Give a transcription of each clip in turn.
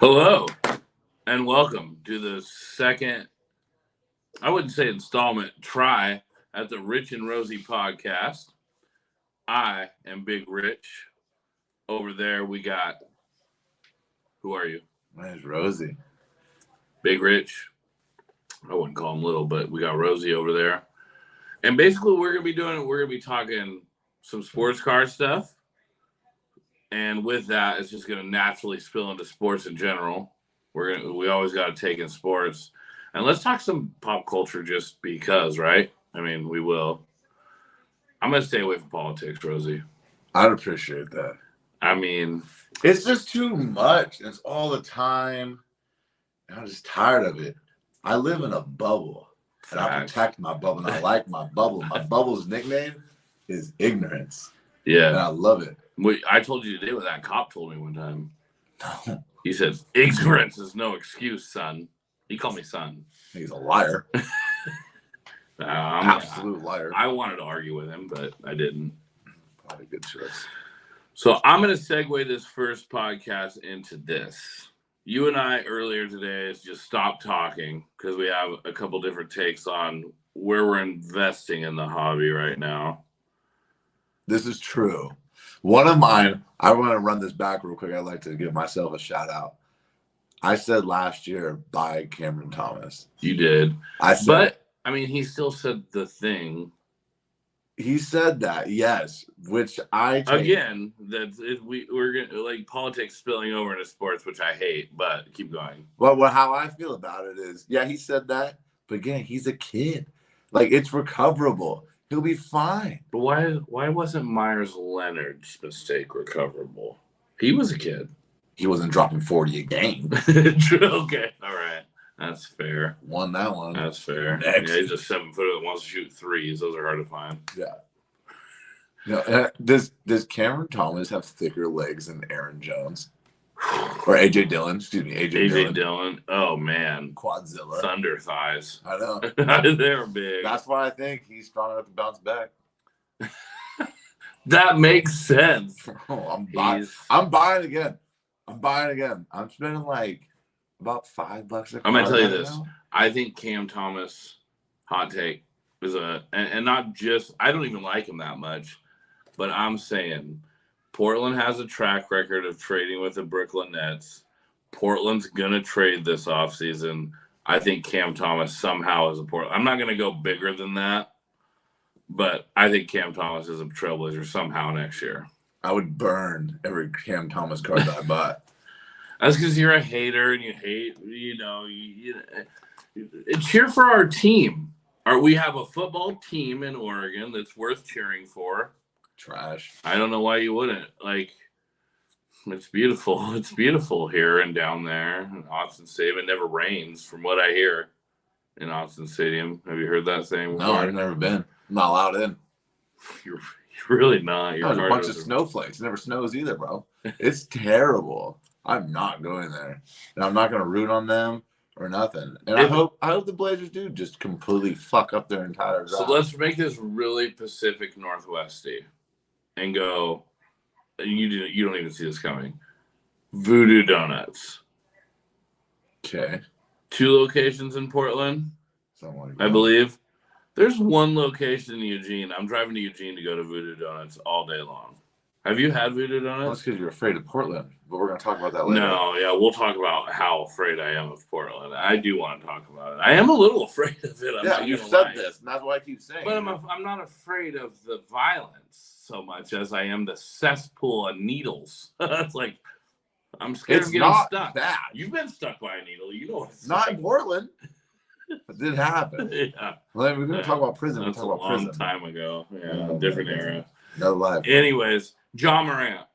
Hello, and welcome to the second, I wouldn't say installment, try at the Rich and Rosie podcast. I am Big Rich. Over there, we got, who are you? My name's Rosie. Big Rich. I wouldn't call him little, but we got Rosie over there. And basically, we're going to be talking some sports car stuff. And with that, it's just going to naturally spill into sports in general. We always got to take in sports. And let's talk some pop culture just because, right? I mean, we will. I'm going to stay away from politics, Rosie. I'd appreciate that. I mean, it's just too much. It's all the time. I'm just tired of it. I live in a bubble. And I protect my bubble. And I like my bubble. My bubble's nickname is ignorance. Yeah. And I love it. I told you today what that cop told me one time. No. He said, ignorance is no excuse, son. He called me son. He's a liar. Absolute liar. I wanted to argue with him, but I didn't. Probably a good choice. So I'm going to segue this first podcast into this. You and I earlier today just stopped talking because we have a couple different takes on where we're investing in the hobby right now. This is true. One of mine, I want to run this back real quick. I'd like to give myself a shout out. I said last year, buy Cameron Thomas. You did. I said, but, I mean, he still said the thing. He said that, yes, which I take. Again, we're gonna, like, politics spilling over into sports, which I hate, but keep going. Well, how I feel about it is, yeah, he said that, but again, he's a kid. Like, it's recoverable. He'll be fine. But why wasn't Myers Leonard's mistake recoverable? He was a kid. He wasn't dropping 40 a game. True. Okay. All right. That's fair. Won that one. That's fair. Next. Yeah, he's a 7-footer that wants to shoot threes. Those are hard to find. Yeah. No, does Cameron Thomas have thicker legs than Aaron Jones? Or AJ Dillon? Excuse me, AJ Dillon. Oh, man. Quadzilla. Thunder thighs. I know. They're big. That's why I think he's strong enough to bounce back. That makes sense. Oh, I'm buying again. I'm spending like about $5 a car. I'm going to tell you this. Now. I think Cam Thomas, hot take, is and not just, I don't even like him that much, but I'm saying Portland has a track record of trading with the Brooklyn Nets. Portland's going to trade this offseason. I think Cam Thomas somehow is a Portland. I'm not going to go bigger than that, but I think Cam Thomas is a Trailblazer somehow next year. I would burn every Cam Thomas card that I bought. That's because you're a hater and you hate, cheer for our team. We have a football team in Oregon that's worth cheering for. Trash. I don't know why you wouldn't. Like, it's beautiful. It's beautiful here and down there in Austin Stadium. It never rains, from what I hear, in Austin Stadium. Have you heard that saying before? No, I've never been. I'm not allowed in. You're really not. There's a bunch of snowflakes. It never snows either, bro. It's terrible. I'm not going there. And I'm not going to root on them or nothing. And I hope the Blazers do just completely fuck up their entire drive. So let's make this really Pacific Northwesty and go, you don't even see this coming. Voodoo Donuts. Okay. 2 locations in Portland, I believe. There's 1 location in Eugene. I'm driving to Eugene to go to Voodoo Donuts all day long. Have you had Voodoo Donuts? Well, that's because you're afraid of Portland, but we're going to talk about that later. No, yeah, we'll talk about how afraid I am of Portland. I do want to talk about it. I am a little afraid of it. You said this, and that's why I keep saying. But I'm not afraid of the violence so much as I am the cesspool of needles. It's like, I'm scared of getting stuck. Bad. You've been stuck by a needle. You know what it's not like. in Portland. It did happen. Yeah. Well, we're going to talk about prison. That's a long time ago. Yeah, different era. No life. Anyways, Ja Morant.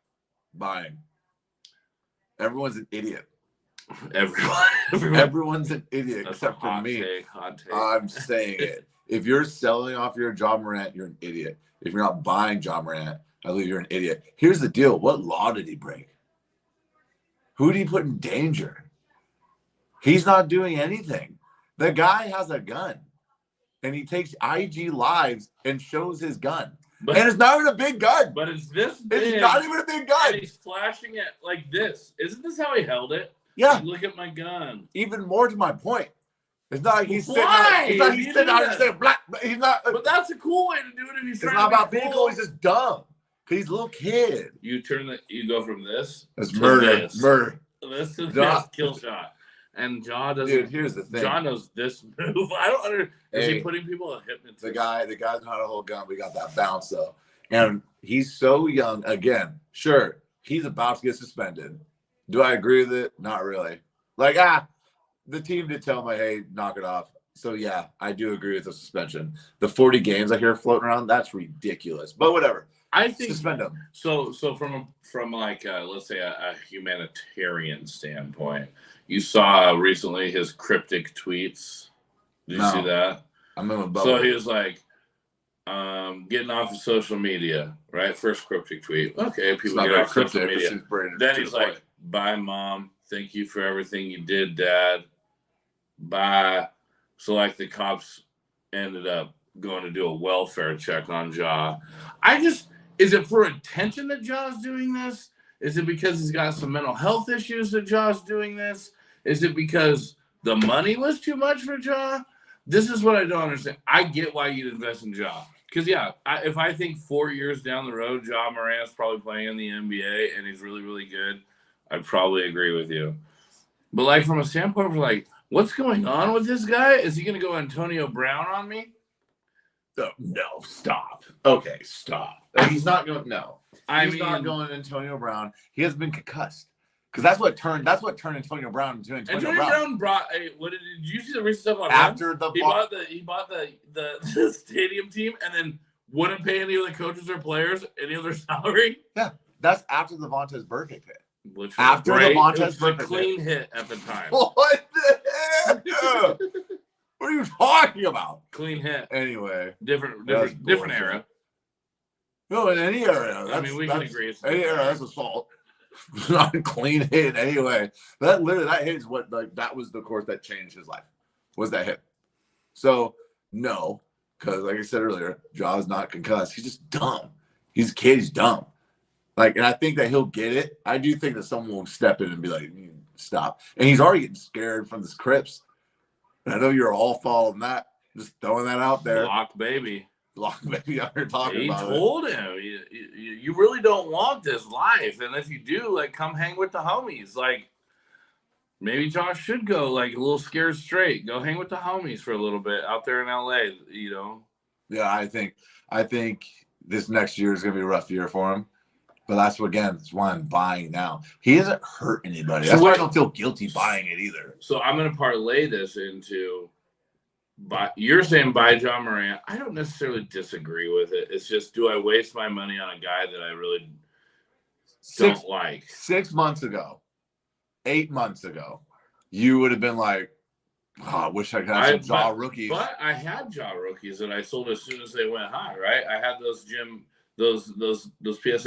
Buying. Everyone's an idiot. Everyone's an idiot. That's except for me. Hot take. I'm saying it. If you're selling off your Ja Morant, you're an idiot. If you're not buying Ja Morant, I believe you're an idiot. Here's the deal. What law did he break? Who did he put in danger? He's not doing anything. The guy has a gun, and he takes IG lives and shows his gun. And it's not even a big gun. But it's this big. It's not even a big gun. And he's flashing it like this. Isn't this how he held it? Yeah. Look at my gun. Even more to my point. It's not like he's sitting Why? out. It's not like he's sitting out and saying black. He's not. But that's a cool way to do it if he's It's trying not to about be being cool. cool. He's just dumb. Cause he's a little kid. You go from this. That's to murder. This. Murder. This to Ja. this kill shot. And Ja doesn't. Dude, here's the thing. Ja knows this move. I don't understand. Is Hey, he putting people in hypnotism? the guy's not a whole gun. We got that bounce though, and he's so young. Again, sure, he's about to get suspended. Do I agree with it? Not really. Like the team did tell him, like, hey, knock it off. So yeah, I do agree with the suspension. The 40 games I hear floating around, that's ridiculous. But whatever. I think suspend him. So from like let's say a humanitarian standpoint, you saw recently his cryptic tweets. Did you see that? I'm in a bubble. So he was like, getting off of social media, right? First cryptic tweet. Okay, people get off social media. Then he's like, bye, Mom. Thank you for everything you did, Dad. Bye. So like the cops ended up going to do a welfare check on Ja. Is it for attention that Ja's doing this? Is it because he's got some mental health issues that Ja's doing this? Is it because the money was too much for Ja? This is what I don't understand. I get why you'd invest in Ja. Because, yeah, if I think 4 years down the road, Ja Morant's probably playing in the NBA and he's really, really good, I'd probably agree with you. But, like, from a standpoint of, like, what's going on with this guy? Is he going to go Antonio Brown on me? Oh, no, stop. Okay, stop. He's not going. No, he's not going Antonio Brown. He has been concussed because that's what turned Antonio Brown into Antonio Brown. Brought. Did you see the recent stuff on after him? the He bought the stadium team and then wouldn't pay any of the coaches or players any of their salary. Yeah, that's after the Vontaze Burfict hit. Which after the Vontaze Burfict clean hit at the time. What the heck? What are you talking about? Clean hit. Anyway, different era. No, in any era. I mean, we can agree. Any era, that's assault. Not a clean hit anyway. That hit is what that was the course that changed his life. Was that hit? So no, because like I said earlier, Ja's not concussed. He's just dumb. He's a kid. He's dumb. Like, and I think that he'll get it. I do think that someone will step in and be like, stop. And he's already getting scared from this Crips. And I know you're all following that. Just throwing that out there. Block baby out here talking about it. He told him, you really don't want this life. And if you do, like, come hang with the homies. Like, maybe Josh should go, like, a little scared straight. Go hang with the homies for a little bit out there in LA, Yeah, I think this next year is going to be a rough year for him. But that's why I'm buying now. He hasn't hurt anybody. That's why I don't feel guilty buying it either. So I'm going to parlay this into, you're saying buy Ja Morant. I don't necessarily disagree with it. It's just, do I waste my money on a guy that I really don't like? 6 months ago, 8 months ago, you would have been like, I wish I could have some Ja rookies. But I had Ja rookies that I sold as soon as they went high, right? I had those PSA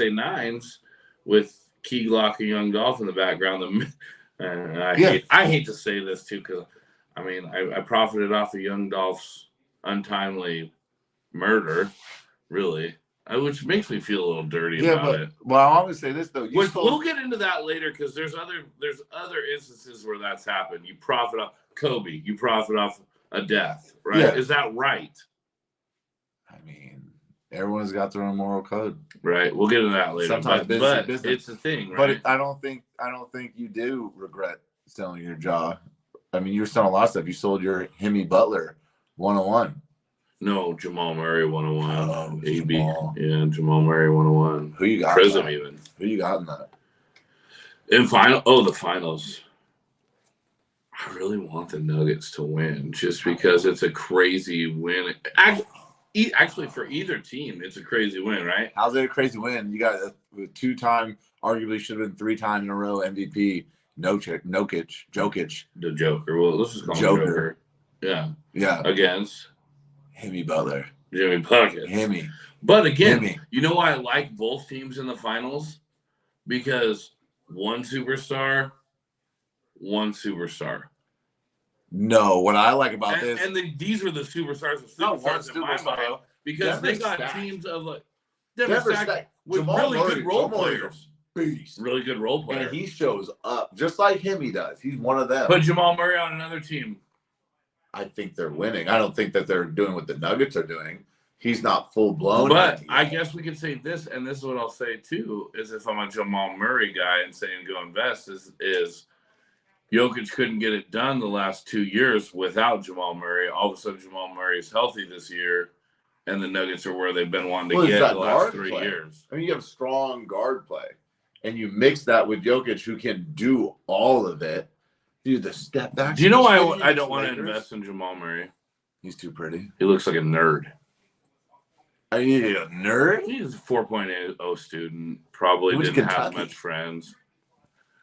9s with Key Glock and Young Dolph in the background. I hate to say this too, because I mean I profited off of Young Dolph's untimely murder, really, which makes me feel a little dirty about it. Well, I want to say this though. We'll get into that later because there's other instances where that's happened. You profit off Kobe. You profit off a death, right? Yeah. Is that right? I mean, everyone's got their own moral code, right? We'll get into that later. Sometimes but it's a thing, right? But I don't think you do regret selling your Ja. I mean, you're selling a lot of stuff. You sold your Hemi Butler 101. No, Jamal Murray 101. Oh, Jamal. Yeah, Jamal Murray 101. Who you got? Prism even. Who you got in that? The finals. I really want the Nuggets to win just because it's a crazy win. Actually, for either team, it's a crazy win, right? How's it a crazy win? You got a 2-time, arguably should have been 3-time in a row MVP, Jokic. The Joker. Well, let's just call him Joker. Yeah. Against Jimmy Butler. Jimmy Buckets. Hemi. But again, you know why I like both teams in the finals? Because one superstar. No, what I like about this, and these were the superstars of superstars in my mind, because they got teams of like Denver stacked with really good role players. beast. Really good role player. And he shows up just like him. He does. He's one of them. Put Jamal Murray on another team. I think they're winning. I don't think that they're doing what the Nuggets are doing. He's not full blown. But I guess we could say this, and this is what I'll say too: is if I'm a Jamal Murray guy and saying go invest, is Jokic couldn't get it done the last 2 years without Jamal Murray. All of a sudden, Jamal Murray is healthy this year, and the Nuggets are where they've been wanting to get the last 3 years. I mean, you have strong guard play, and you mix that with Jokic, who can do all of it. Dude, the step back. Do you know why I don't want to invest in Jamal Murray? He's too pretty. He looks like a nerd. Are you a nerd? He's a 4.0 student. Probably didn't have much friends.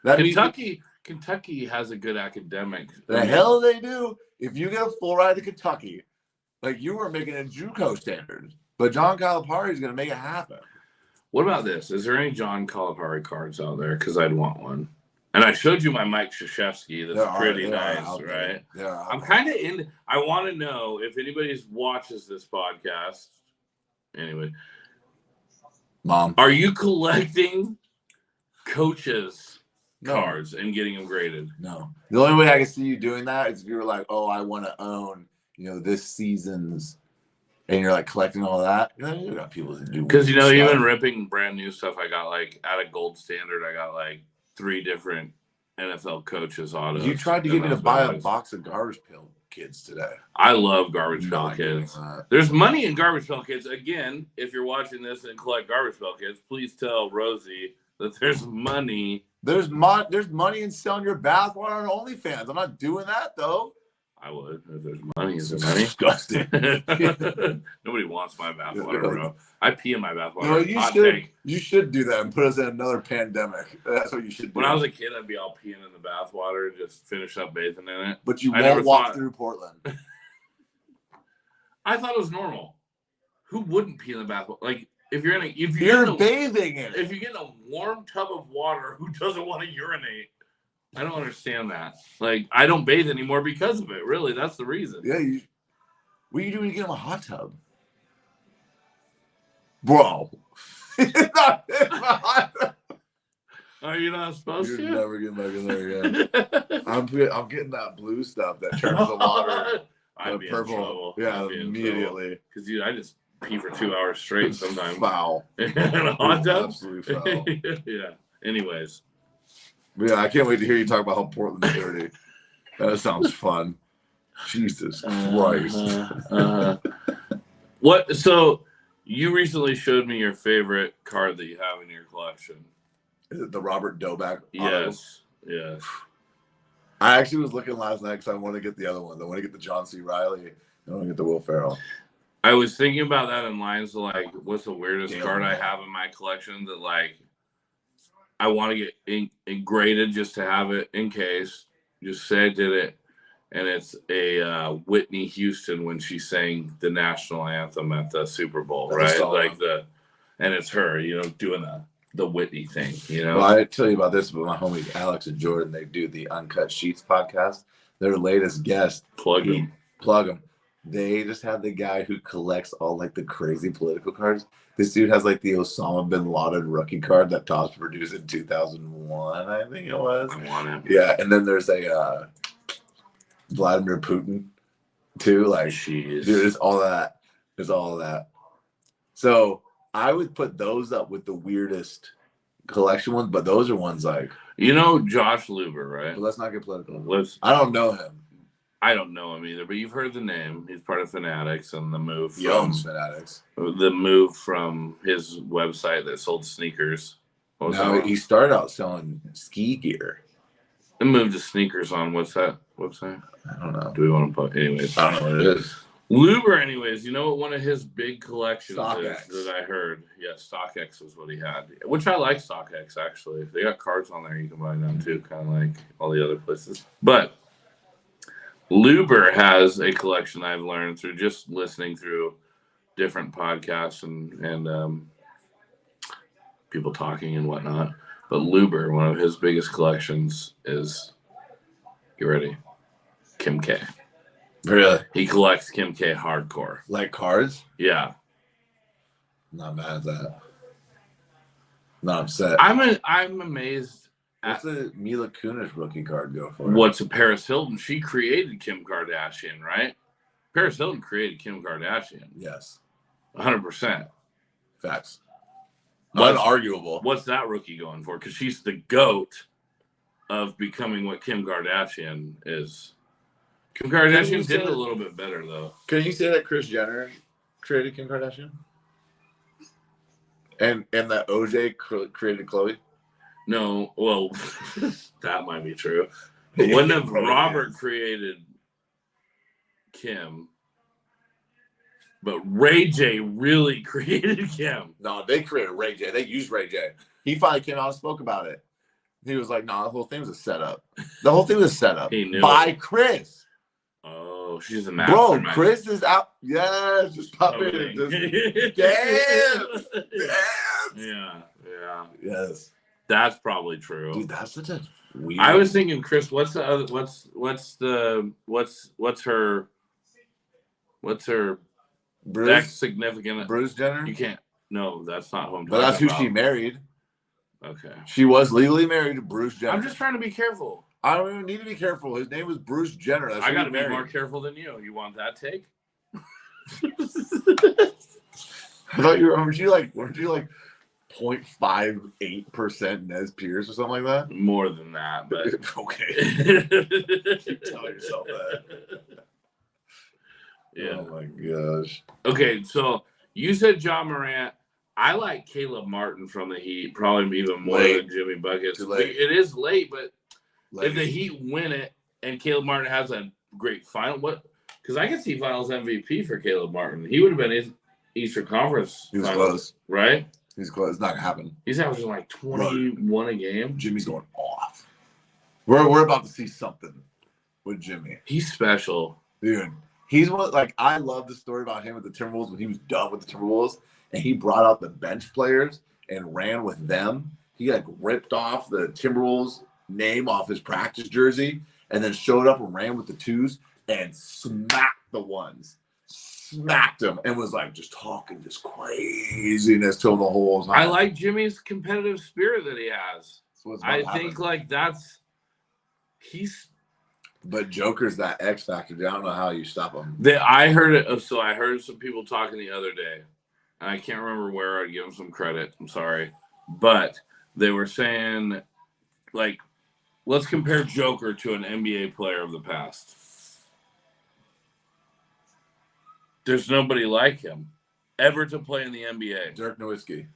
Kentucky has a good academic. The hell they do. If you get a full ride to Kentucky, like you were making a JUCO standard, but John Calipari is going to make it happen. What about this? Is there any John Calipari cards out there? Because I'd want one. And I showed you my Mike Krzyzewski. That's pretty nice, right? I'm kind of in. I want to know if anybody watches this podcast. Anyway, Mom, are you collecting coaches' cards and getting them graded? No. The only way I can see you doing that is if you were like, "Oh, I want to own, this season's," and you're like collecting all that. You got people that do. Because even ripping brand new stuff, I got like at a gold standard. I got like 3 different NFL coaches autos. You tried to get me to buy a box of Garbage Pail Kids today. I love Garbage Pail Kids. There's money in Garbage Pail Kids. Again, if you're watching this and collect Garbage Pail Kids, please tell Rosie that there's money. There's money in selling your bathwater on OnlyFans. I'm not doing that though. I would if there's money. Is there money? Disgusting. Nobody wants my bathwater, bro. I pee in my bathwater. No, you should do that and put us in another pandemic. That's what you should do. When I was a kid, I'd be all peeing in the bathwater and just finish up bathing in it. But you won't walk through Portland. I thought it was normal. Who wouldn't pee in the bathwater? Like if you're bathing in it. If you get in a warm tub of water, who doesn't want to urinate? I don't understand that. Like, I don't bathe anymore because of it. Really, that's the reason. Yeah. What are you doing to get in a hot tub? Bro. Are you not supposed to? You're never getting back in there again. I'm getting that blue stuff that turns the water purple. Yeah, immediately. Because, dude, I just pee for 2 hours straight sometimes. Foul. In a hot tub? Absolutely foul. Yeah. Anyways. Yeah, I can't wait to hear you talk about how Portland's dirty. That sounds fun. Jesus Christ. What? So you recently showed me your favorite card that you have in your collection. Is it the Robert Doback? Yes. Yes. I actually was looking last night because I want to get the other one. I want to get the John C. Reilly. I want to get the Will Ferrell. I was thinking about that in lines of like, what's the weirdest card I have in my collection that like I want to get graded just to have it in case. Just say I did it. And it's a Whitney Houston when she sang the national anthem at the Super Bowl, right? Like and it's her, doing the Whitney thing, Well, I tell you about this, but my homies Alex and Jordan, they do the Uncut Sheets podcast. Their latest guest, plug them. They just had the guy who collects all like the crazy political cards. This dude has like the Osama bin Laden rookie card that Topps produced in 2001, I think it was. I want it. Yeah, and then there's a Vladimir Putin too. Like, jeez. Dude, it's all that. It's all of that. So I would put those up with the weirdest collection ones, but those are ones like Josh Luber, right? But let's not get political. I don't know him. I don't know him either, but you've heard the name. He's part of Fanatics and the move from Fanatics. The move from his website that sold sneakers. No, he started out selling ski gear. And moved to sneakers on what's that website? I don't know. Do we want to put anyways? I don't know what it is. Luber, anyways, you know what one of his big collections StockX. is that I heard? Yeah, StockX was what he had. Which I like StockX actually. If they got cards on there, you can buy them too, kind of like all the other places. But Luber has a collection I've learned through just listening through different podcasts and people talking and whatnot. But Luber, one of his biggest collections is, get ready, Kim K. Really? He collects Kim K hardcore. Like cards? Yeah. Not mad at that. Not upset. I'm amazed. What's the Mila Kunis rookie card go for? What's a Paris Hilton? She created Kim Kardashian, right? Paris Hilton created Kim Kardashian. Yes. 100%. Facts. Unarguable. What's that rookie going for? Because she's the GOAT of becoming what Kim Kardashian is. Kim Kardashian did a little bit better, though. Can you say that Kris Jenner created Kim Kardashian? And that OJ created Khloe? No, well, that might be true. But wouldn't have Robert created Kim, but Ray J really created Kim. No, they created Ray J. They used Ray J. He finally came out and spoke about it. He was like, "No, the whole thing was a setup. The whole thing was a setup by Chris." Oh, she's a mastermind. Bro, Chris is out. Yes, just pop in and just dance. Yeah. Yes. That's probably true. Dude, that's such a weird. I was thinking, Chris, what's her next significant? Bruce Jenner? You can't. No, that's not who I'm talking about. But that's who she married. Okay. She was legally married to Bruce Jenner. I'm just trying to be careful. I don't even need to be careful. His name was Bruce Jenner. That's I got to be more careful than you. You want that take? I thought weren't you like 0.58% Nez Pierce or something like that? More than that, but okay. Tell yourself that. Yeah. Oh my gosh. Okay, so you said Ja Morant. I like Caleb Martin from the Heat, probably even more than Jimmy Buckets. It is late, but if the Heat win it and Caleb Martin has a great final, because I can see Finals MVP for Caleb Martin. He would have been his Eastern Conference. He was close, right? He's close. It's not gonna happen. He's averaging like 21 a game. Jimmy's going off. We're about to see something with Jimmy. He's special, dude. He's what I love the story about him with the Timberwolves when he was done with the Timberwolves and he brought out the bench players and ran with them. He ripped off the Timberwolves name off his practice jersey and then showed up and ran with the twos and smacked the ones. Smacked him and was just talking this craziness to the whole time. I like Jimmy's competitive spirit that he has. I think But Joker's that X factor. I don't know how you stop him. I heard it. So I heard some people talking the other day, and I can't remember where. I'd give them some credit. I'm sorry, but they were saying, let's compare Joker to an NBA player of the past. There's nobody like him ever to play in the NBA. Dirk Nowitzki.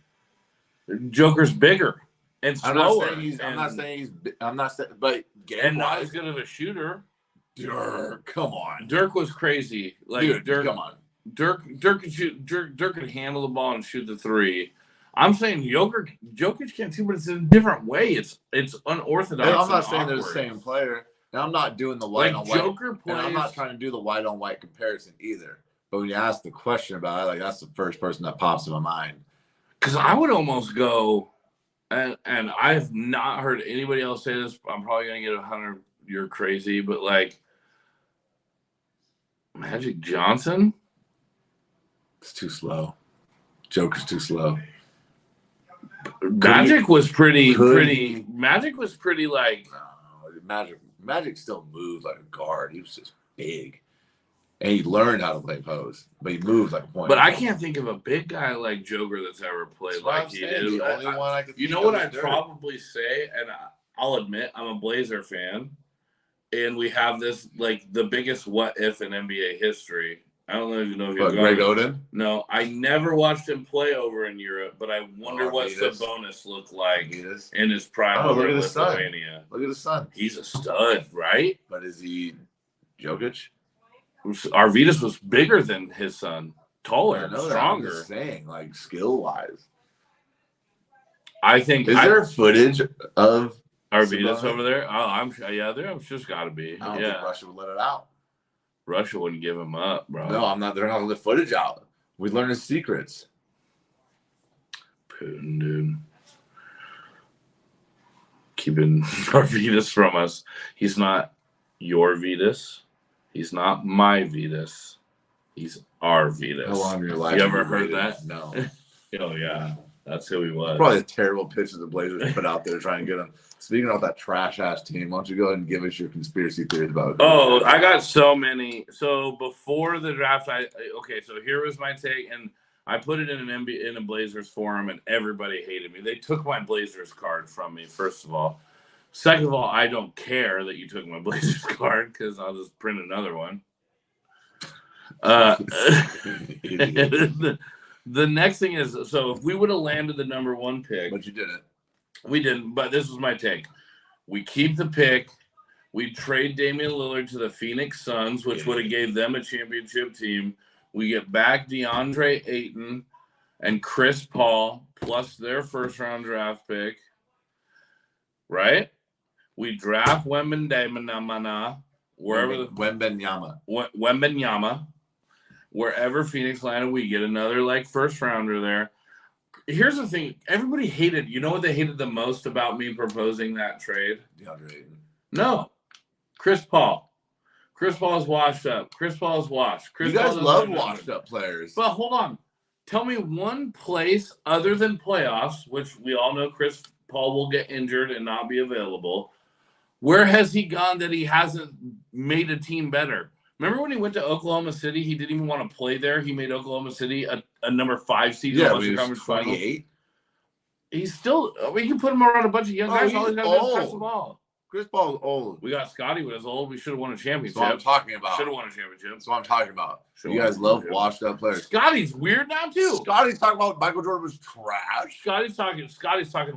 Joker's bigger and slower. I'm not saying, but and not as good of a shooter. Dirk, come on. Dirk was crazy. Dude, Dirk, come on. Dirk could shoot. Dirk could handle the ball and shoot the three. I'm saying Jokic can't shoot, but it's in a different way. It's unorthodox. And I'm not saying they're the same player. And I'm not doing the white on white. Joker plays. And I'm not trying to do the white on white comparison either. But when you ask the question about it, that's the first person that pops in my mind. Because I would almost go, and I've not heard anybody else say this. I'm probably gonna get 100. You're crazy, but Magic Johnson. It's too slow. Joker's too slow. Magic was pretty. Magic was pretty Magic still moved like a guard. He was just big. And he learned how to play pose, but he moved like a point. But I can't think of a big guy like Joker that's ever played like he did. The only one I could. You know what I'd probably say, and I'll admit I'm a Blazer fan, and we have this the biggest what if in NBA history. I don't know if you know. Greg Oden? No, I never watched him play over in Europe, but I wonder what Sabonis looked like in his prime over in Lithuania. Look at his son. He's a stud, right? But is he Jokic? Arvidas was bigger than his son, taller, stronger. I'm just saying, skill wise. I think. Is there footage of Arvidas over there? Oh, I'm just got to be. I don't think Russia would let it out. Russia wouldn't give him up, bro. No, I'm not. They're not going to let footage out. We learn his secrets. Putin, dude. Keeping Arvidas from us. He's not your Vitas. He's not my Vitas. He's our Vitas. How long your life? You ever heard that? No. Oh, yeah. That's who he was. Probably a terrible pitch that the Blazers put out there trying to get him. Speaking of that trash-ass team, why don't you go ahead and give us your conspiracy theories about it? Oh, I got so many. So before the draft, so here was my take, and I put it in an NBA in a Blazers forum, and everybody hated me. They took my Blazers card from me, first of all. Second of all, I don't care that you took my Blazers card because I'll just print another one. The next thing is, so if we would have landed the number 1 pick, but you didn't. We didn't. But this was my take. We keep the pick. We trade Damian Lillard to the Phoenix Suns, which would have gave them a championship team. We get back DeAndre Ayton and Chris Paul plus their first-round draft pick. Right? We draft Wembenyama Wembenyama. Wherever Phoenix landed, we get another first rounder there. Here's the thing. Everybody hated, you know what they hated the most about me proposing that trade? DeAndre Ayton. No. Chris Paul. Chris Paul is washed up. Chris Paul is washed. You guys love washed up players. But hold on. Tell me one place other than playoffs, which we all know Chris Paul will get injured and not be available. Where has he gone that he hasn't made a team better? Remember when he went to Oklahoma City? He didn't even want to play there. He made Oklahoma City a number 5 seed. Yeah, he was 28. He's still. We can put him around a bunch of young guys. All he's got to do is pass the ball. Chris Paul is old. We got Scotty when he was old. We should have won a championship. That's what I'm talking about. Should have won a championship. That's what I'm talking about. You guys love washed up players. Scotty's weird now too. Scotty's talking about Michael Jordan was trash. Scotty's talking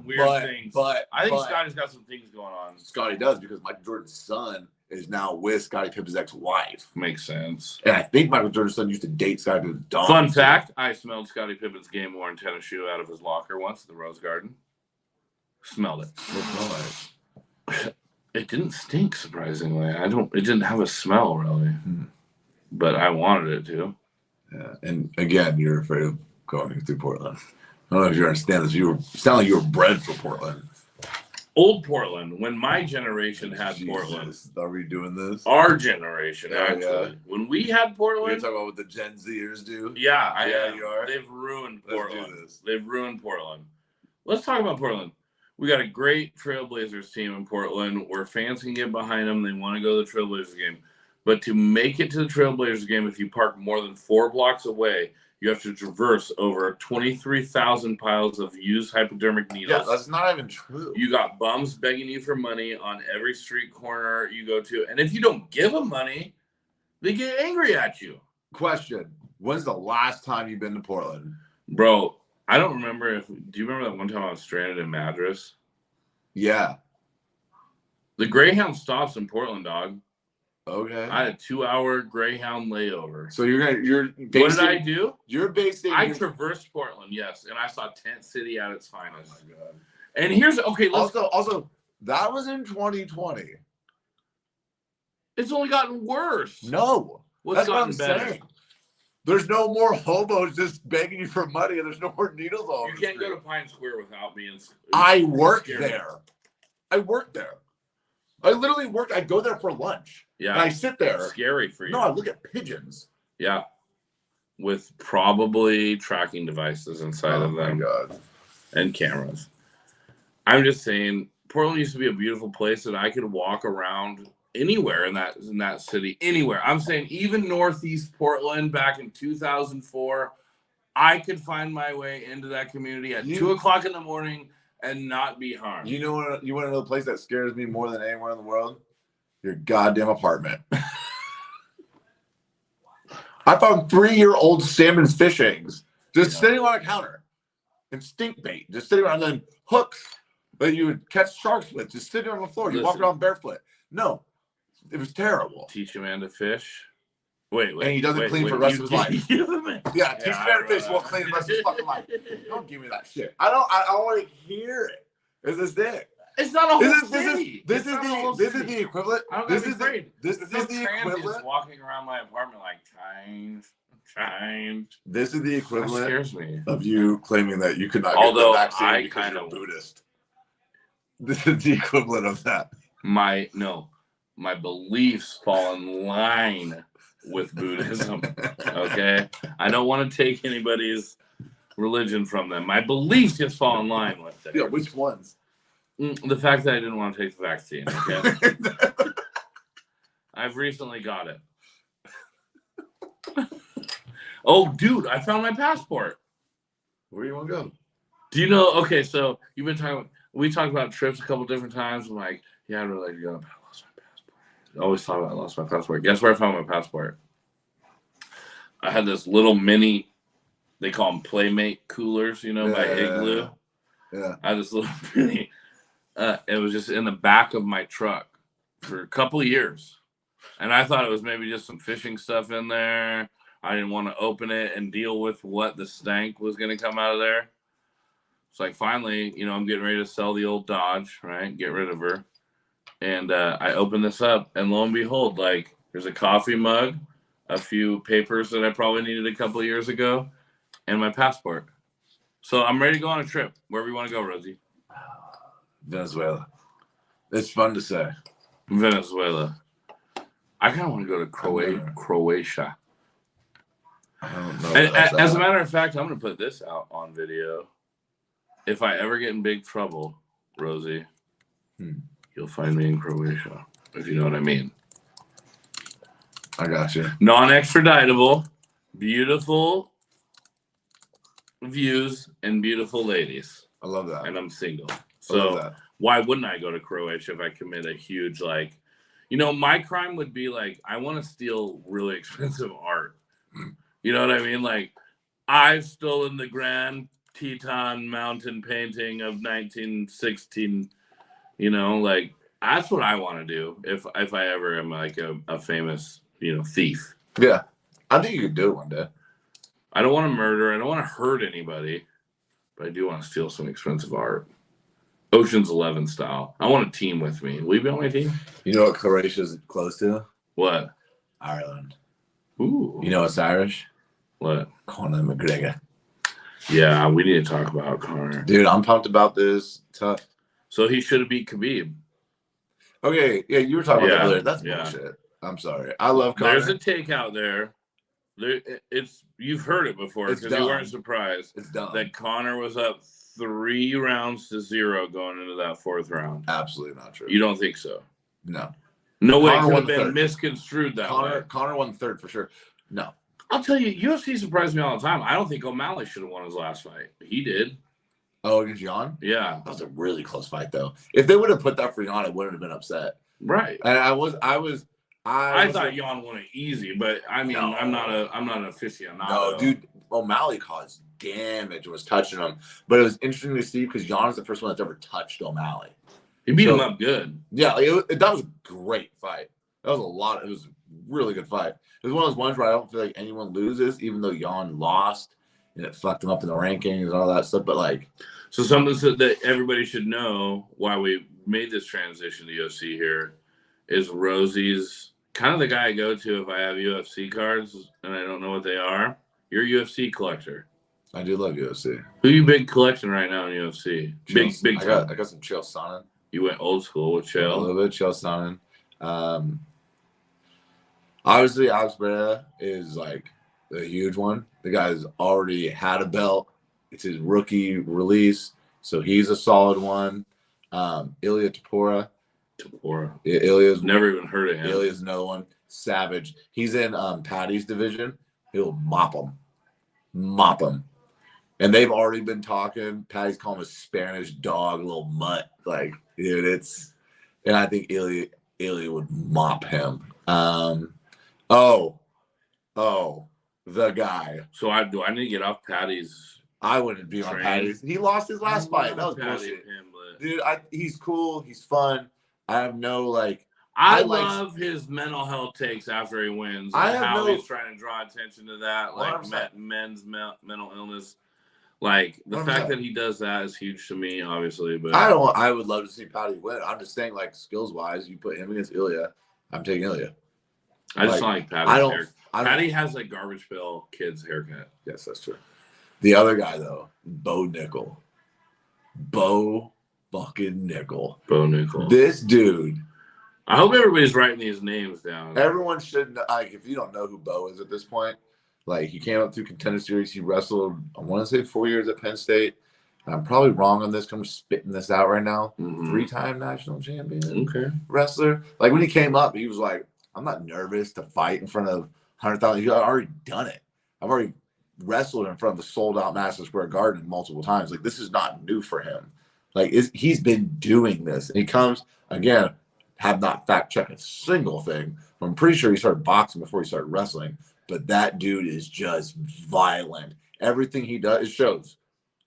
weird things. But I think Scotty's got some things going on. Scotty does because Michael Jordan's son is now with Scottie Pippen's ex-wife. Makes sense. And I think Michael Jordan's son used to date Scottie Pippen's daughter. Fun fact, I smelled Scottie Pippen's game-worn tennis shoe out of his locker once at the Rose Garden. Smelled it. It didn't stink, surprisingly. It didn't have a smell, really. But I wanted it to. Yeah. And again, you're afraid of going through Portland. I don't know if you understand this. You sound like you were bred for Portland. Old Portland, when my generation had Portland. Are we doing this? Our generation, actually. Yeah. When we had Portland. You're talking about what the Gen Zers do? Yeah, I am. You are. They've ruined Portland. Let's do this. They've ruined Portland. Let's talk about Portland. We got a great Trailblazers team in Portland where fans can get behind them. They want to go to the Trailblazers game. But to make it to the Trailblazers game, if you park more than 4 blocks away, you have to traverse over 23,000 piles of used hypodermic needles. Yeah, that's not even true. You got bums begging you for money on every street corner you go to. And if you don't give them money, they get angry at you. Question. When's the last time you've been to Portland? Bro, I don't remember do you remember that one time I was stranded in Madras? Yeah. The Greyhound stops in Portland, dog. Okay. I had a 2-hour Greyhound layover. So you're what did I do? You're basing. I traversed Portland, yes, and I saw Tent City at its finest. Oh my god! And here's also that was in 2020. It's only gotten worse. No, what's gotten better? Saying. There's no more hobos just begging you for money, and there's no more needles all over. You can't go to Pine Square without being. I worked there. I worked there. I literally worked. I go there for lunch. Yeah. And I sit there. It's scary for you. No, I look at pigeons. Yeah. With probably tracking devices inside of them. Oh, my God. And cameras. I'm just saying, Portland used to be a beautiful place that I could walk around anywhere in that city. Anywhere. I'm saying even Northeast Portland back in 2004, I could find my way into that community at 2 o'clock in the morning and not be harmed. You know, you want to know the place that scares me more than anywhere in the world? Your goddamn apartment. I found 3-year-old salmon fish eggs just sitting on a counter and stink bait, just sitting around, and then hooks that you would catch sharks with, just sitting on the floor. You walk around barefoot. No, it was terrible. Teach a man to fish. Wait. And he doesn't clean for the rest of his life. Yeah, teach a man to fish, won't clean the rest of his fucking life. Don't give me that shit. I don't want to hear it. It's this thing. It's not a whole city. This is the equivalent. This is the equivalent. Walking around my apartment like change. This is the equivalent. That scares me. Of you claiming that you could not get the vaccine because you're a Buddhist. This is the equivalent of that. My beliefs fall in line with Buddhism. Okay, I don't want to take anybody's religion from them. My beliefs just fall in line with theirs. Yeah, which ones? The fact that I didn't want to take the vaccine. Okay? I've recently got it. Oh, dude, I found my passport. Where do you want to go? Do you know? Okay, so you've been talking. We talked about trips a couple different times. I'm like, yeah, I'd really like to go. But I lost my passport. I always thought I lost my passport. Guess where I found my passport? I had this little mini. They call them Playmate coolers, by Igloo. Yeah. I had this little mini. It was just in the back of my truck for a couple of years, and I thought it was maybe just some fishing stuff in there. I didn't want to open it and deal with what the stank was going to come out of there. It's like finally, I'm getting ready to sell the old Dodge, right? Get rid of her. And I open this up, and lo and behold, there's a coffee mug, a few papers that I probably needed a couple of years ago, and my passport. So I'm ready to go on a trip. Wherever you want to go, Rosie. Venezuela. It's fun to say. Venezuela. I kind of want to go to Croatia. I don't know. As a matter of fact, I'm going to put this out on video. If I ever get in big trouble, Rosie, you'll find me in Croatia, if you know what I mean. I got you. Non-extraditable, beautiful views, and beautiful ladies. I love that. And I'm single. So why wouldn't I go to Croatia if I commit a huge, my crime would be, I want to steal really expensive art. You know what I mean? I've stolen the Grand Teton mountain painting of 1916. That's what I want to do if I ever am a famous thief. Yeah, I think you could do it one day. I don't want to murder. I don't want to hurt anybody, but I do want to steal some expensive art, Ocean's 11 style. I want a team with me. Will you be on my team? You know what Croatia's close to? What? Ireland. Ooh. You know what's Irish? What? Conor McGregor. Yeah, we need to talk about Conor. Dude, I'm pumped about this. Tough. So he should have beat Khabib. Okay, yeah, you were talking about that earlier. That's bullshit. I'm sorry. I love Conor. There's a take out there. You've heard it before because you weren't surprised. It's dumb. That Conor was up 3 rounds to 0 going into that 4th round. Absolutely not true. You don't think so? No. No way. It could have been misconstrued that way. Conor won 3rd for sure. No. I'll tell you, UFC surprised me all the time. I don't think O'Malley should have won his last fight. He did. Oh, against Jan? Yeah. That was a really close fight, though. If they would have put that for Jan, I wouldn't have been upset. Right. And I thought Jan won it easy, but I mean, no. I'm not an aficionado. No, dude, O'Malley caused damage and was touching him. But it was interesting to see because Jan is the first one that's ever touched O'Malley. He beat him up good. Yeah, that was a great fight. That was it was a really good fight. It was one of those ones where I don't feel like anyone loses, even though Jan lost and it fucked him up in the rankings and all that stuff. But so something that everybody should know why we made this transition to UFC here is Rosie's kind of the guy I go to if I have UFC cards and I don't know what they are. You're a UFC collector. I do love UFC. Who you big collecting right now in UFC? Big time. I got some Chael Sonnen. You went old school with Chael. A little bit Chael Sonnen. Obviously, Alex Pereira is a huge one. The guy's already had a belt. It's his rookie release, so he's a solid one. Ilya Topuria. Ilya's never even heard of him. Ilya's another one. Savage. He's in Patty's division. He'll mop him. And they've already been talking. Patty's calling him a Spanish dog, little mutt. Dude, and I think Ilya would mop him. The guy. So I need to get off Patty's. I wouldn't be on Patty's. He lost his last fight. That was bullshit. Dude, he's cool. He's fun. I have no I love his mental health takes after he wins. He's trying to draw attention to that, men's mental illness. The fact that he does that is huge to me, obviously. But I would love to see Patty win. I'm just saying, skills wise, you put him against Ilya. I'm taking Ilya. I just like Patty's hair. Patty has a garbage pail kid's haircut. Yes, that's true. The other guy though, Bo Nickel. Bo fucking Nickel. Bo Nickel. This dude. I hope everybody's writing these names down. Everyone should know. If you don't know who Bo is at this point, Like, he came up through Contender Series. He wrestled, I want to say 4 years at Penn State. And I'm probably wrong on this. I'm spitting this out right now. 3-time national champion wrestler. Like, when he came up, he was like, I'm not nervous to fight in front of 100,000. He's already done it. I've already wrestled in front of the sold-out Madison Square Garden multiple times. Like, this is not new for him. Like, he's been doing this. And he comes, again, have not fact-checked a single thing. I'm pretty sure he started boxing before he started wrestling. But that dude is just violent. Everything he does, it shows.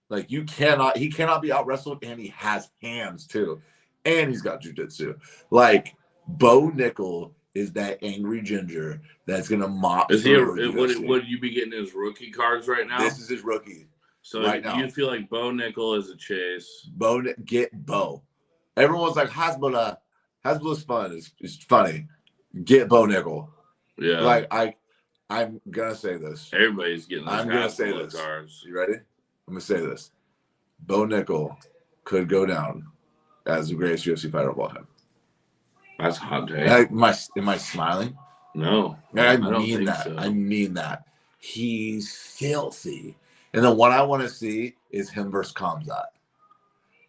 Like, he cannot be out wrestled, and he has hands too. And he's got jujitsu. Like, Bo Nickel is that angry ginger that's gonna mop. Is he would you be getting his rookie cards right now? This is his rookie. So right now. You feel like Bo Nickel is a chase. Get Bo. Everyone's like, Hasbulla. Hasbulla's fun. It's funny. Get Bo Nickel. Yeah. Like, I'm gonna say this. Everybody's getting this. I'm gonna say this. Cards. You ready? I'm gonna say this. Bo Nickel could go down as the greatest UFC fighter of all time. That's a hot take. Am I smiling? No. I mean that. So. I mean that. He's filthy. And the one I want to see is him versus Khamzat.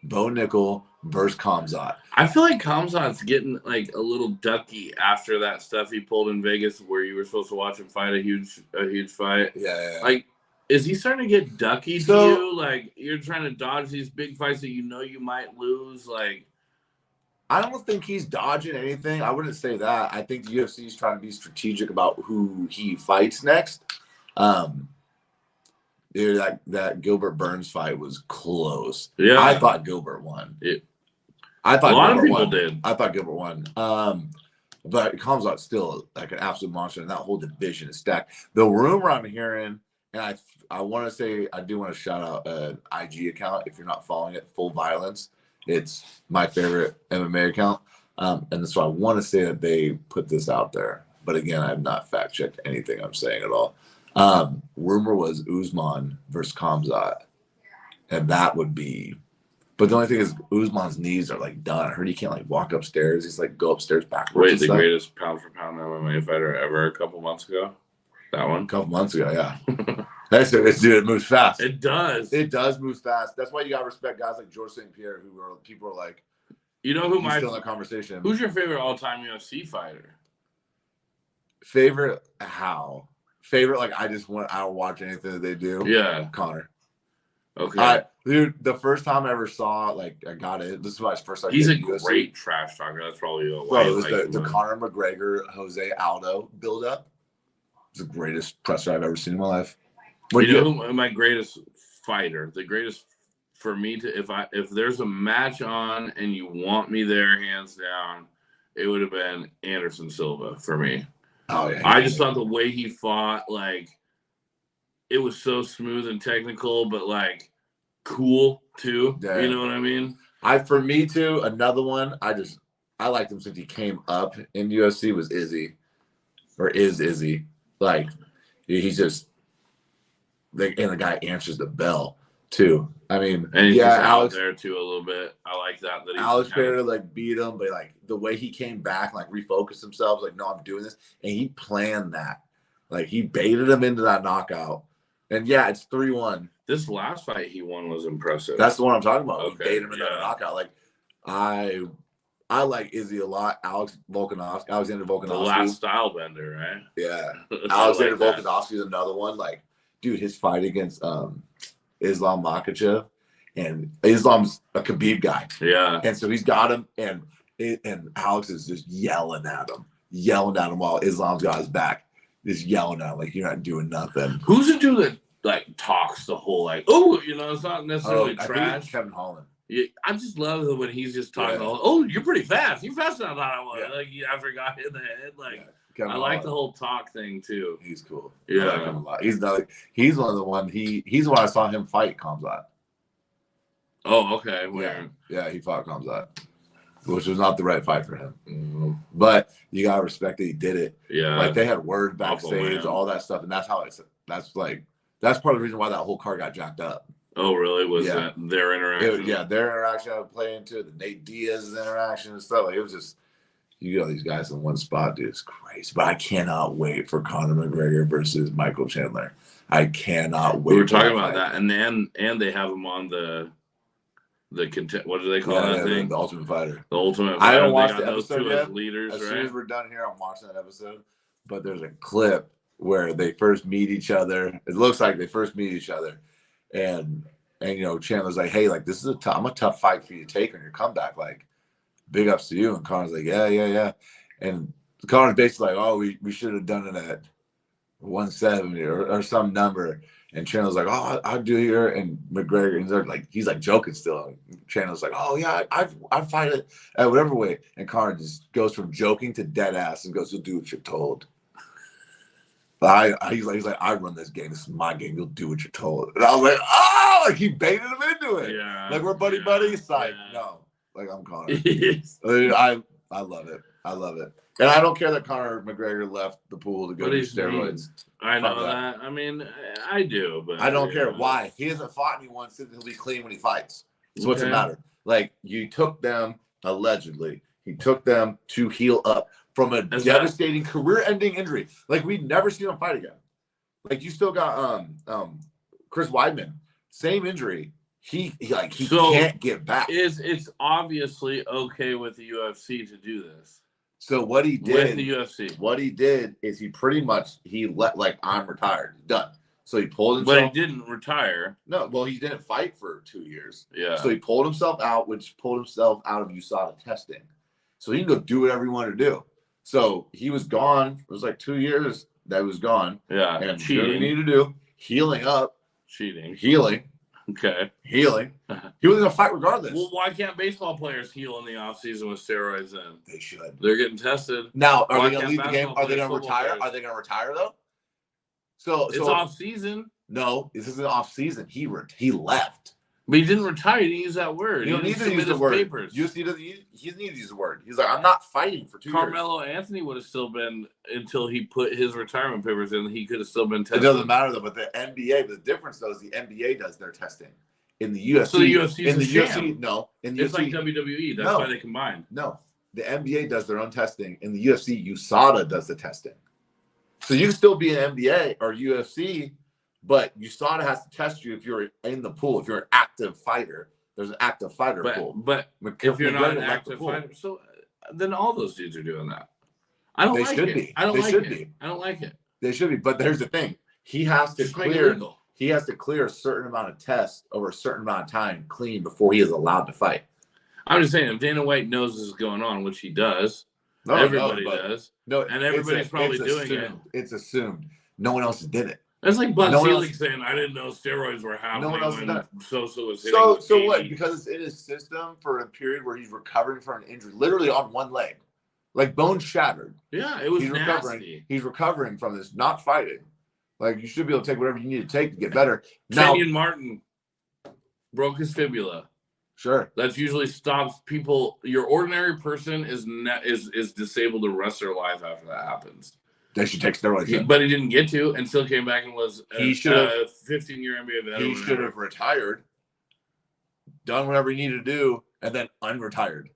Bo Nickel versus Khamzat. I feel like Khamzat's getting like a little ducky after that stuff he pulled in Vegas where you were supposed to watch him fight a huge fight. Yeah. Like, is he starting to get ducky to you? Like, you're trying to dodge these big fights that you know you might lose? Like, I don't think he's dodging anything. I wouldn't say that. I think the UFC is trying to be strategic about who he fights next. Dude, that Gilbert Burns fight was close. Yeah, I thought Gilbert won. I thought a lot of people did. I thought Gilbert won. But it comes out still like an absolute monster, and that whole division is stacked. The rumor I'm hearing, and I want to say I do want to shout out an IG account if you're not following it, Full Violence. It's my favorite MMA account, and so I want to say that they put this out there. But again, I have not fact checked anything I'm saying at all. Rumor was Usman versus Khamzat, and that would be. But the only thing is, Usman's knees are like done. I heard he can't like walk upstairs. He's like go upstairs backwards. Wait, the greatest pound for pound MMA fighter ever a couple months ago? That one? A couple months ago, yeah. That's it, dude. It moves fast. It does. It does move fast. That's why you gotta respect guys like George St. Pierre, people are like, you know who still in that conversation. Who's your favorite all-time UFC fighter? Favorite how? Favorite like I don't watch anything that they do. Yeah, Connor. Okay, dude. The first time I ever saw I got it. This is my first time. He's a great trash talker. That's probably why. Bro, it was the Conor McGregor Jose Aldo build up. It's the greatest presser I've ever seen in my life. My greatest fighter, the greatest for me to if there's a match on and you want me there, hands down, it would have been Anderson Silva for me. Oh yeah. I just thought the way he fought, like, it was so smooth and technical, but like cool too. Yeah. You know what I mean? For me too, another one. I liked him since he came up in UFC was Izzy, or is Izzy. Like, he's just and the guy answers the bell too. I mean, and he's Alex out there too a little bit. I like that Alex Pereira like beat him, but like the way he came back, like refocused himself, like, no, I'm doing this, and he planned that. Like, he baited him into that knockout, and yeah, it's 3-1. This last fight he won was impressive. That's the one I'm talking about. Okay, he baited him into that knockout. Like, I like Izzy a lot. Alexander Volkanovski. The last style bender, right? Yeah. Alexander Volkanovski is another one. Like, dude, his fight against Islam Makhachev, and Islam's a Khabib guy. Yeah. And so he's got him, and Alex is just yelling at him while Islam's got his back. Just yelling at him like, you're not doing nothing. Who's the dude that like talks the whole like, oh, it's not necessarily trash. Kevin Holland. Yeah, I just love it when he's just talking. Oh, you're pretty fast. You're faster than I thought I was. Yeah. Like, I forgot in the head. Like, I like the whole talk thing too. He's cool. Yeah, I like him a lot. He's one of the one. He's the one I saw him fight Khamzat. Oh, okay. Where? Yeah, he fought Khamzat, which was not the right fight for him. Mm-hmm. But you gotta respect that he did it. Yeah, like they had words backstage, all that stuff, and that's part of the reason why that whole card got jacked up. Oh, really? Was that their interaction? Their interaction I would play into the Nate Diaz's interaction and stuff. Like, it was just, You get all these guys in one spot, dude. It's crazy. But I cannot wait for Conor McGregor versus Michael Chandler. I cannot wait. We were talking about that, and they have him on the what do they call that thing? The Ultimate Fighter. The Ultimate Fighter. I haven't watched the episode yet. As leaders, as right? soon as we're done here, I'm watching that episode. But there's a clip where they first meet each other. It looks like they first meet each other, and Chandler's like, "Hey, like this is I'm a tough fight for you to take on your comeback. Like, big ups to you." And Conor's like, "Yeah." And Conor's basically like, "Oh, we should have done it at 170 or some number." And Chandler's like, "Oh, I'll do here." And McGregor, and they're like, he's like joking still. Chandler's like, "Oh yeah, I'd fight it at whatever weight." And Conor just goes from joking to dead ass and goes, "You'll do what you're told." He's like, "I run this game. This is my game. You'll do what you're told." And I was like, "Oh!" Like he baited him into it. Yeah. Like we're buddy. It's like, no, like I'm Conor. I love it. I love it. And I don't care that Conor McGregor left the pool to go to steroids. I know that. I mean, I do, but I don't care why. He hasn't fought anyone since he'll be clean when he fights. So what's the matter? Like you took them allegedly. He took them to heal up from a devastating career-ending injury. Like we'd never seen him fight again. Like you still got Chris Weidman, same injury. He can't get back. It's obviously okay with the UFC to do this. So what he did with the UFC, what he did is he let like I'm retired, done. So he pulled himself. But he didn't retire. No, well he didn't fight for 2 years. Yeah. So he pulled himself out, which pulled himself out of USADA testing. So he can go do whatever he wanted to do. So he was gone. It was like 2 years that he was gone. Yeah. And cheating. What he needed to do, healing up. Healing. Okay. Healing. He was going to fight regardless. Well, why can't baseball players heal in the offseason with steroids then? They should. They're getting tested. Now, are they going to leave the game? Are they going to retire? Are they going to retire, though? So it's off-season. No, this isn't off-season. He left. But he didn't retire. He didn't use that word. You don't need to use the word. Papers. He doesn't need to use the word. He's like, I'm not fighting for 2 years. Carmelo Anthony would have still been, until he put his retirement papers in, he could have still been tested. It doesn't matter, though. But the NBA, the difference, though, is the NBA does their testing. In the UFC. So the UFC is in the sham. UFC, no. In the it's UFC, like WWE. That's why they combined. No. The NBA does their own testing. In the UFC, USADA does the testing. So you can still be an NBA or UFC, but USADA has to test you if you're in the pool. If you're an active fighter, there's an active fighter pool. But if you're not an active fighter, so then all those dudes are doing that. I don't like it. I don't like it. They should be. But here's the thing. He has to clear. He has to clear a certain amount of tests over a certain amount of time clean before he is allowed to fight. I'm just saying, if Dana White knows this is going on, which he does, everybody does. No, and everybody's probably doing it. It's assumed. No one else did it. That's like Bud Selig saying, "I didn't know steroids were happening." No one else when Sosa was hitting. So what? Because it's in his system for a period where he's recovering from an injury, literally on one leg, like bone shattered. Yeah, it was nasty. He's recovering from this, not fighting. Like, you should be able to take whatever you need to take to get better. Kenyon Martin broke his fibula. Sure. That usually stops people. Your ordinary person is disabled the rest of their life after that happens. They should take steroids. But he didn't get to and still came back and was a 15-year NBA veteran. He should have retired, done whatever he needed to do, and then unretired.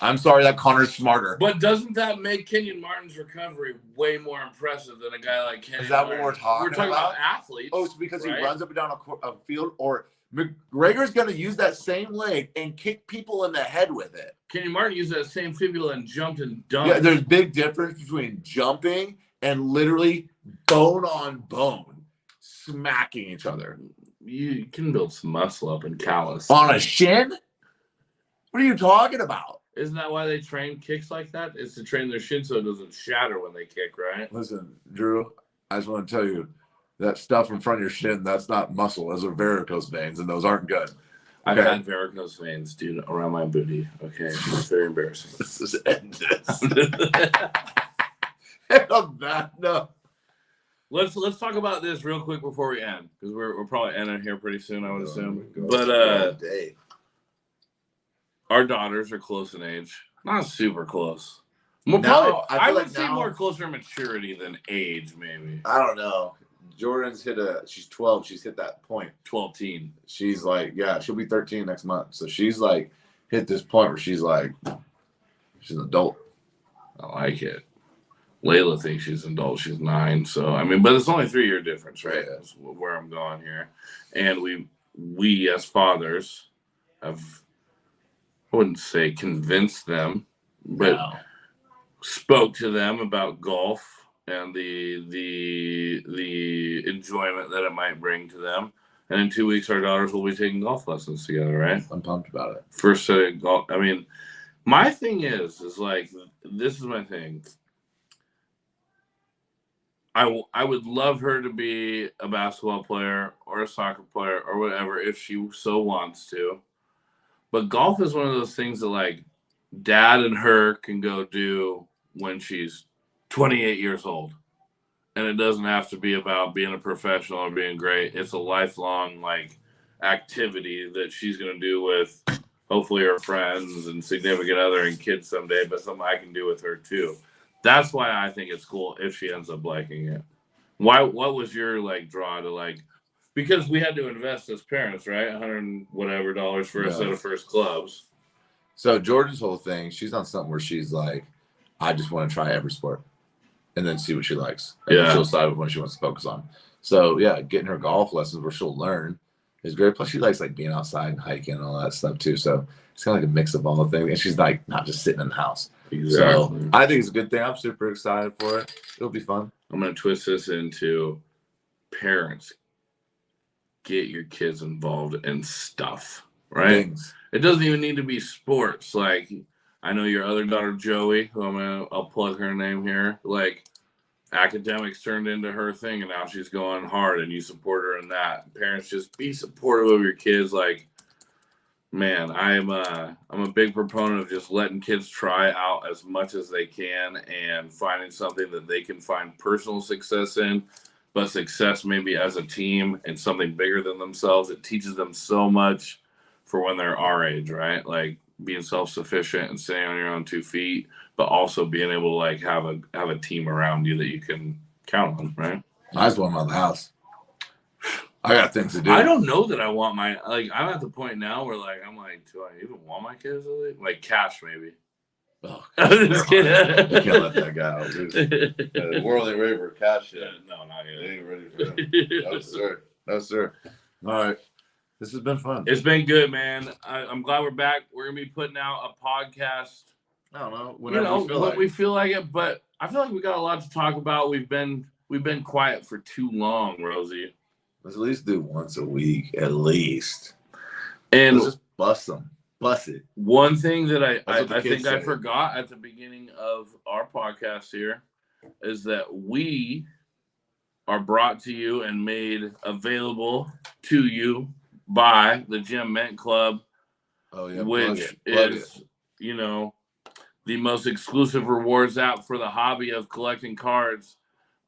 I'm sorry that Conor's smarter. But doesn't that make Kenyon Martin's recovery way more impressive than a guy like Kenyon Is that Martin? what we're talking about? We're talking about athletes. Oh, it's because he runs up and down a field, or McGregor's going to use that same leg and kick people in the head with it. Kenyon Martin used that same fibula and jumped and dunked. Yeah, there's big difference between jumping and literally bone on bone smacking each other. You can build some muscle up in callus. On a shin? What are you talking about? Isn't that why they train kicks like that? It's to train their shin so it doesn't shatter when they kick, right? Listen, Drew, I just want to tell you, that stuff in front of your shin, that's not muscle. Those are varicose veins, and those aren't good. I've had varicose veins, dude, around my booty. Okay, it's very embarrassing. Let's just end this. No. Let's talk about this real quick before we end, because we're probably ending here pretty soon, I would assume. But our daughters are close in age, not super close. Well, probably, I would say more closer to maturity than age, maybe. I don't know. Jordan's she's 12. She's hit that point. 12-teen. She's like, she'll be 13 next month. So she's like hit this point where she's like, She's an adult. I like it. Layla thinks she's an adult. She's 9. So, I mean, but it's only 3-year difference, right? Yeah. That's where I'm going here. And we as fathers have, I wouldn't say convinced them, but spoke to them about golf and the enjoyment that it might bring to them. And in 2 weeks, our daughters will be taking golf lessons together, right? I'm pumped about it. First set of golf. I mean, my thing is like, this is my thing. I would love her to be a basketball player or a soccer player or whatever if she so wants to. But golf is one of those things that, like, dad and her can go do when she's 28 years old. And it doesn't have to be about being a professional or being great. It's a lifelong, like, activity that she's going to do with hopefully her friends and significant other and kids someday, but something I can do with her too. That's why I think it's cool if she ends up liking it. What was your, like, draw to, like, because we had to invest as parents, right? $100 and whatever for a set of first clubs. So Jordan's whole thing, she's on something where she's like, I just want to try every sport and then see what she likes. And then she'll decide what she wants to focus on. So yeah, getting her golf lessons where she'll learn is great. Plus she likes, like, being outside and hiking and all that stuff too. So it's kind of like a mix of all the things. And she's like not just sitting in the house. Exactly. So I think it's a good thing. I'm super excited for it. It'll be fun. I'm going to twist this into parents. Get your kids involved in stuff, right? Things. It doesn't even need to be sports. Like, I know your other daughter, Joey, who I'll plug her name here. Like, academics turned into her thing, and now she's going hard, and you support her in that. Parents, just be supportive of your kids. Like, man, I'm a big proponent of just letting kids try out as much as they can and finding something that they can find personal success in, but success maybe as a team and something bigger than themselves. It teaches them so much for when they're our age, right? Like, being self-sufficient and staying on your own 2 feet, but also being able to, like, have a team around you that you can count on, right? I just want them out of the house. I got things to do. I don't know that I want my, like, I'm at the point now where, like, I'm like, do I even want my kids to leave? Like, Cash, maybe. Oh, I'm just kidding. You can't let that guy out, dude. The world ain't ready for Cash yet. No, not yet. They ain't ready for him. No, sir. No, sir. All right. This has been fun. It's been good, man. I'm glad we're back. We're going to be putting out a podcast. I don't know. When we feel like it, but I feel like we got a lot to talk about. We've been quiet for too long, Rosie. Let's at least do once a week, at least. And let's just bust them. Bust it. One thing that I think I forgot at the beginning of our podcast here is that we are brought to you and made available to you by the Gem Mint Club, which is, you know, the most exclusive rewards app for the hobby of collecting cards.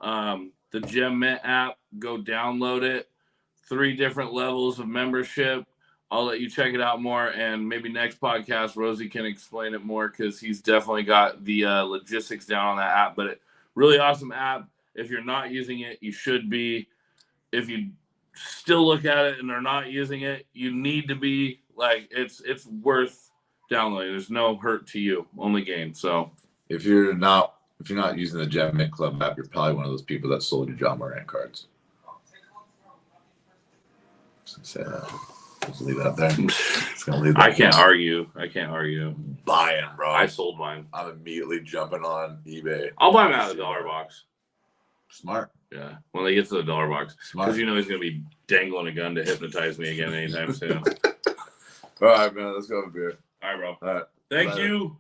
The Gem Mint app, go download it. 3 different levels of membership. I'll let you check it out more, and maybe next podcast Rosie can explain it more because he's definitely got the logistics down on that app. But really awesome app. If you're not using it, you should be. If you still look at it and are not using it, you need to be. Like, it's worth downloading. There's no hurt to you, only gain. So if you're not using the Gem Mint Club app, you're probably one of those people that sold your Ja Morant cards. Say that. Just leave that there. I can't argue. Buy them, bro. I sold mine. I'm immediately jumping on eBay. I'll buy them out of the dollar box. Smart. Yeah, when they get to the dollar box. Because you know he's going to be dangling a gun to hypnotize me again anytime soon. All right, man. Let's go have a beer. All right, bro. All right. Thank you.